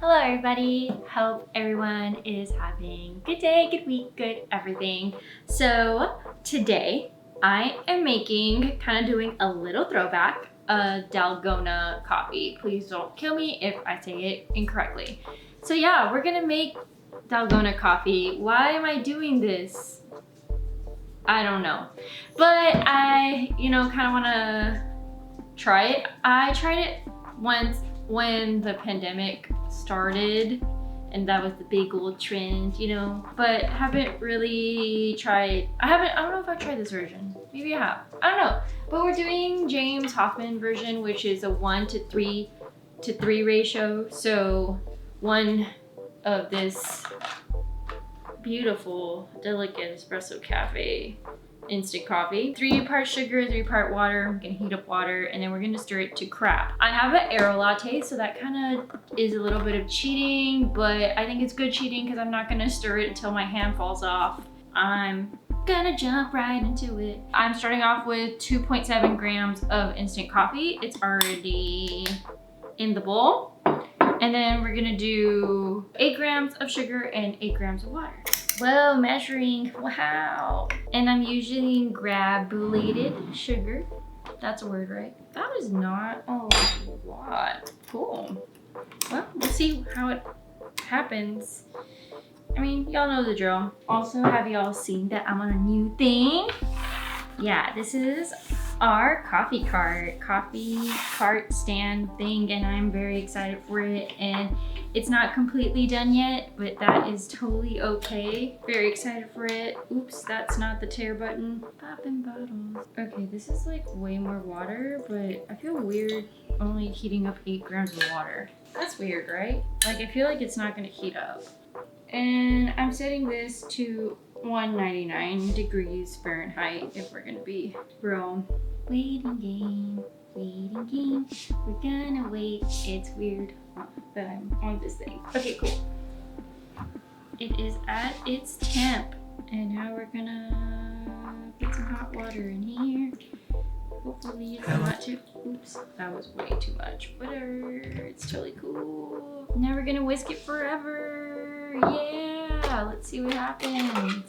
Hello everybody, hope everyone is having a good day, good week, good everything. So today I am making, kind of doing a little throwback, a Dalgona coffee. Please don't kill me if I say it incorrectly. So yeah, we're gonna make Dalgona coffee. Why am I doing this? I don't know. But I, kind of wanna try it. I tried it once when the pandemic started and that was the big old trend, but haven't really tried. I don't know if I've tried this version. Maybe I have. I don't know. But we're doing James Hoffman version, which is a 1:3 ratio. So one of this beautiful, delicate espresso cafe instant coffee. 3 parts sugar, 3 parts water. I'm gonna heat up water and then we're gonna stir it to crack. I have an aero latte, so that kind of is a little bit of cheating, but I think it's good cheating because I'm not gonna stir it until my hand falls off. I'm gonna jump right into it. I'm starting off with 2.7 grams of instant coffee. It's already in the bowl. And then we're gonna do 8 grams of sugar and 8 grams of water. Whoa, measuring, wow. And I'm using granulated sugar. That's a word, right? That is not a lot. Cool. Well, we'll see how it happens. I mean, y'all know the drill. Also, have y'all seen that I'm on a new thing? Yeah, this is our coffee cart stand thing, and I'm very excited for it. And it's not completely done yet, but that is totally okay. Very excited for it. Oops, that's not the tear button. Popping bottles. Okay, this is like way more water, but I feel weird only heating up 8 grams of water. That's weird, right? Like, I feel like it's not gonna heat up. And I'm setting this to 199 degrees Fahrenheit if we're gonna be real. Waiting game. We're gonna wait. It's weird that I'm on this thing. Okay, cool. It is at its temp. And now we're gonna put some hot water in here. Hopefully it's not too, oops, that was way too much. Whatever, it's totally cool. Now we're gonna whisk it forever. Yeah, let's see what happens.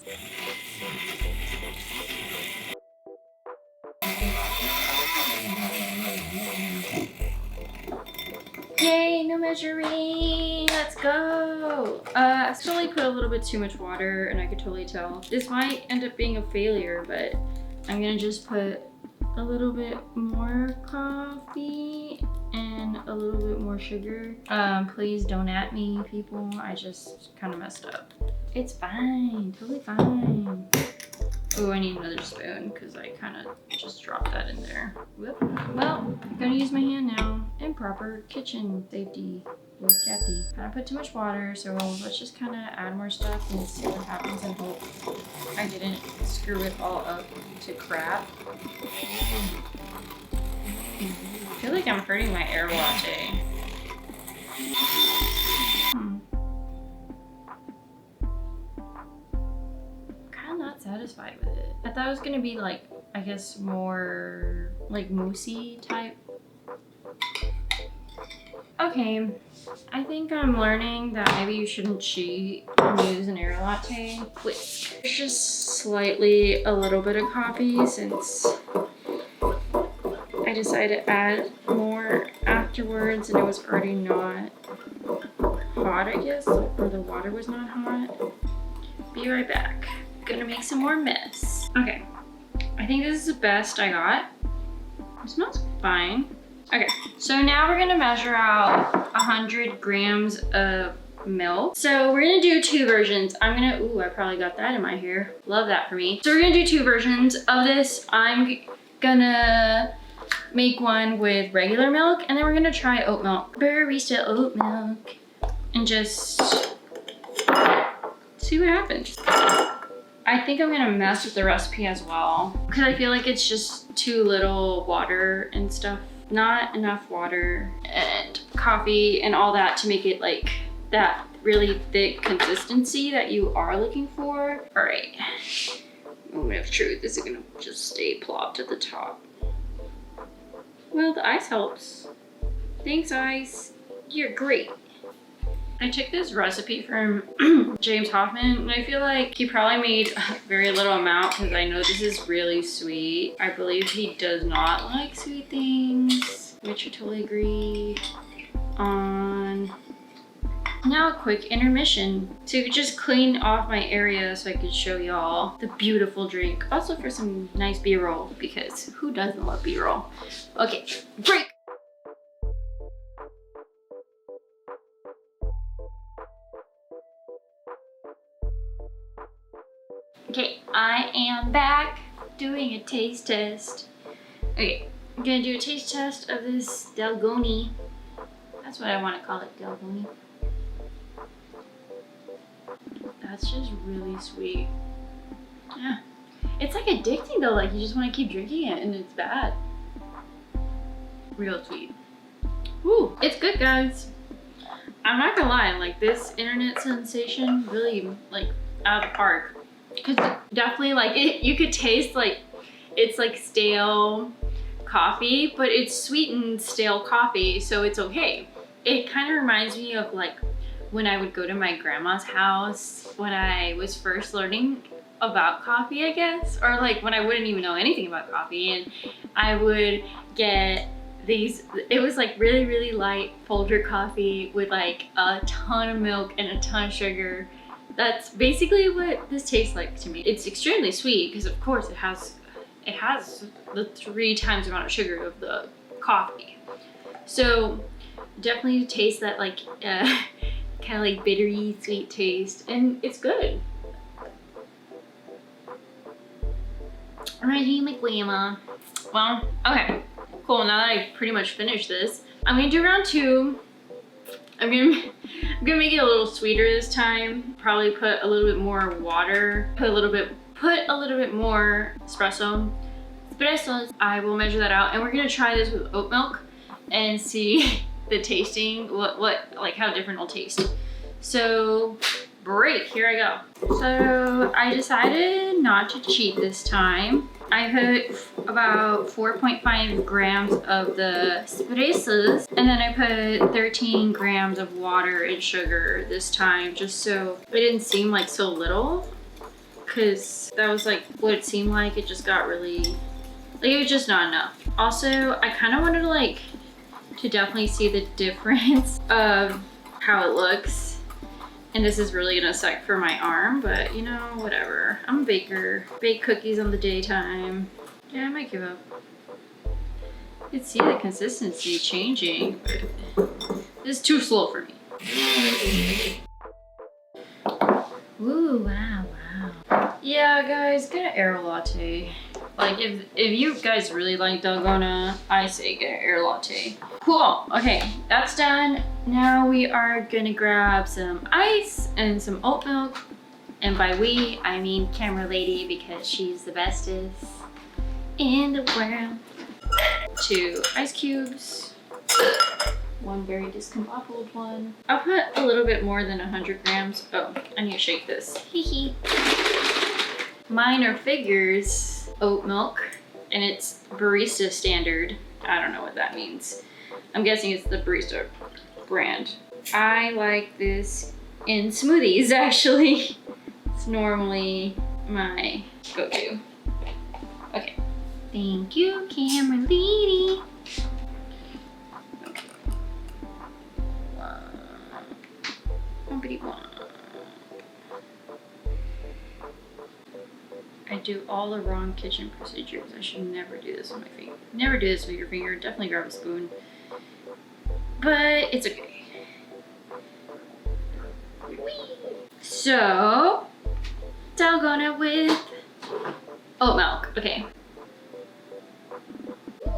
Yay, no measuring, let's go. I totally put a little bit too much water and I could totally tell. This might end up being a failure, but I'm gonna just put a little bit more coffee and a little bit more sugar. Please don't at me, people. I just kind of messed up. It's fine, totally fine. Oh, I need another spoon because I kind of just dropped that in there. Whoop. Well, I'm gonna use my hand now. Improper kitchen safety with Cathy. Kind of put too much water, so let's just kind of add more stuff and see what happens and hope I didn't screw it all up to crap. I feel like I'm hurting my air latte. Not satisfied with it. I thought it was gonna be like, I guess more like moussey type. Okay, I think I'm learning that maybe you shouldn't cheat and use an air latte. Whisk. It's just slightly a little bit of coffee since I decided to add more afterwards and it was already not hot, I guess, or the water was not hot. Be right back. Gonna make some more mess. Okay, I think this is the best I got. It smells fine. Okay, so now we're gonna measure out 100 grams of milk. So we're gonna do 2 versions. Ooh, I probably got that in my hair. Love that for me. So we're gonna do 2 versions of this. I'm gonna make one with regular milk and then we're gonna try oat milk. Barista oat milk. And just see what happens. I think I'm gonna mess with the recipe as well because I feel like it's just too little water and stuff. Not enough water and coffee and all that to make it like that really thick consistency that you are looking for. All right, moment of truth. This is gonna just stay plopped at the top. Well, the ice helps. Thanks, ice. You're great. I took this recipe from James Hoffman, and I feel like he probably made a very little amount because I know this is really sweet. I believe he does not like sweet things, which I totally agree on. Now a quick intermission to just clean off my area so I could show y'all the beautiful drink. Also for some nice B-roll, because who doesn't love B-roll? Okay, break. Okay, I am back doing a taste test. Okay, I'm gonna do a taste test of this Dalgona. That's what I want to call it, Dalgona. That's just really sweet. Yeah. It's like addicting though, like you just want to keep drinking it and it's bad. Real sweet. Woo, it's good guys. I'm not gonna lie, like this internet sensation really like out of the park. Cause definitely like you could taste like it's like stale coffee, but it's sweetened stale coffee, so it's okay. It kind of reminds me of like when I would go to my grandma's house when I was first learning about coffee, I guess, or like when I wouldn't even know anything about coffee, and I would get these, it was like really, really light Folger coffee with like a ton of milk and a ton of sugar. That's basically what this tastes like to me. It's extremely sweet because of course it has the 3 times the amount of sugar of the coffee. So definitely taste that like kind of like bittery sweet taste, and it's good. Reminds me of my grandma. Well, okay, cool. Now that I pretty much finished this, I'm gonna do round 2. I'm gonna make it a little sweeter this time. Probably put a little bit more water. Put a little bit more espressos. I will measure that out, and we're gonna try this with oat milk and see the tasting, what like how different it'll taste. So break, here I go. So I decided not to cheat this time. I put about 4.5 grams of the espressos, and then I put 13 grams of water and sugar this time, just so it didn't seem like so little, because that was like what it seemed like. It just got really, like it was just not enough. Also, I kind of wanted to like to definitely see the difference of how it looks. And this is really gonna suck for my arm, but you know, whatever. I'm a baker. Bake cookies on the daytime. Yeah, I might give up. You can see the consistency changing, but this is too slow for me. Ooh, wow, wow. Yeah, guys, get an air latte. Like, if you guys really like Dalgona, I say get an air latte. Cool, okay, that's done. Now we are gonna grab some ice and some oat milk. And by we, I mean camera lady, because she's the bestest in the world. 2 ice cubes. 1 very discombobbled one. I'll put a little bit more than 100 grams. Oh, I need to shake this. Hee hee. Minor figures oat milk, and it's barista standard. I don't know what that means. I'm guessing it's the barista brand. I like this in smoothies, actually. It's normally my go-to. Okay. Thank you, camera lady. Okay. 1. I do all the wrong kitchen procedures. I should never do this with my finger. Never do this with your finger. Definitely grab a spoon. But it's okay. So, Dalgona with oat milk. Okay.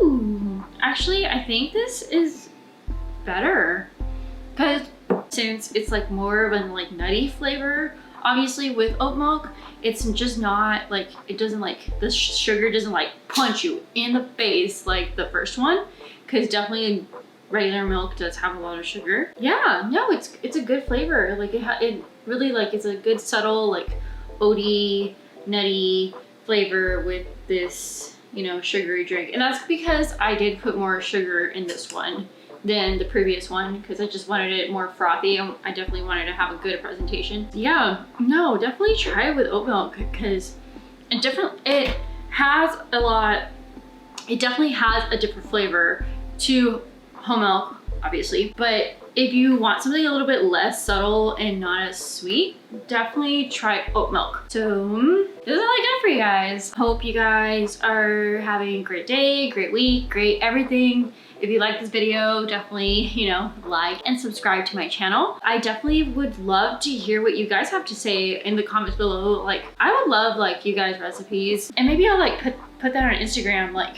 Ooh. Actually, I think this is better. Because since it's like more of a like nutty flavor, obviously with oat milk, it's just not like, it doesn't like, the sugar doesn't like punch you in the face like the first one, because definitely regular milk does have a lot of sugar. Yeah, no, it's a good flavor. Like it really like, it's a good subtle like oaty, nutty flavor with this, you know, sugary drink. And that's because I did put more sugar in this one than the previous one because I just wanted it more frothy and I definitely wanted to have a good presentation. Yeah, no, definitely try it with oat milk because it has a lot, it definitely has a different flavor to whole milk, obviously, but if you want something a little bit less subtle and not as sweet, definitely try oat milk. So this is all I got for you guys. Hope you guys are having a great day, great week, great everything. If you like this video, definitely, you know, like and subscribe to my channel. I definitely would love to hear what you guys have to say in the comments below. Like, I would love like you guys' recipes, and maybe I'll like put that on Instagram, like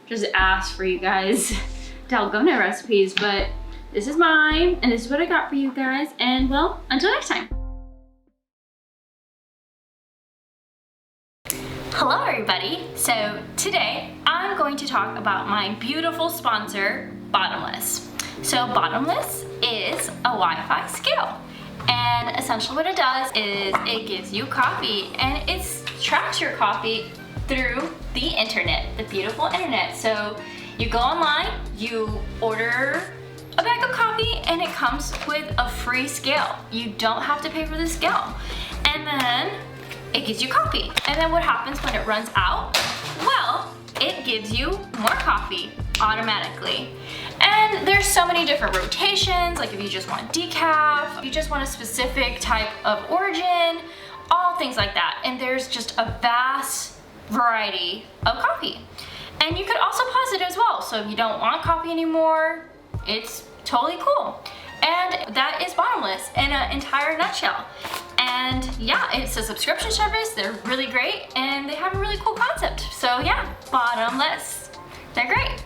just ask for you guys Dalgona recipes, but this is mine, and this is what I got for you guys, and well, until next time. Hello everybody, so today I'm going to talk about my beautiful sponsor, Bottomless. So Bottomless is a Wi-Fi scale, and essentially what it does is it gives you coffee, and it tracks your coffee through the internet, the beautiful internet. So you go online, you order a bag of coffee, and it comes with a free scale. You don't have to pay for the scale. And then it gives you coffee. And then what happens when it runs out? Well, it gives you more coffee automatically. And there's so many different rotations, like if you just want decaf, if you just want a specific type of origin, all things like that. And there's just a vast variety of coffee. And you could also pause it as well. So if you don't want coffee anymore, it's totally cool. And that is Bottomless in an entire nutshell. And yeah, it's a subscription service. They're really great and they have a really cool concept. So yeah, Bottomless, they're great.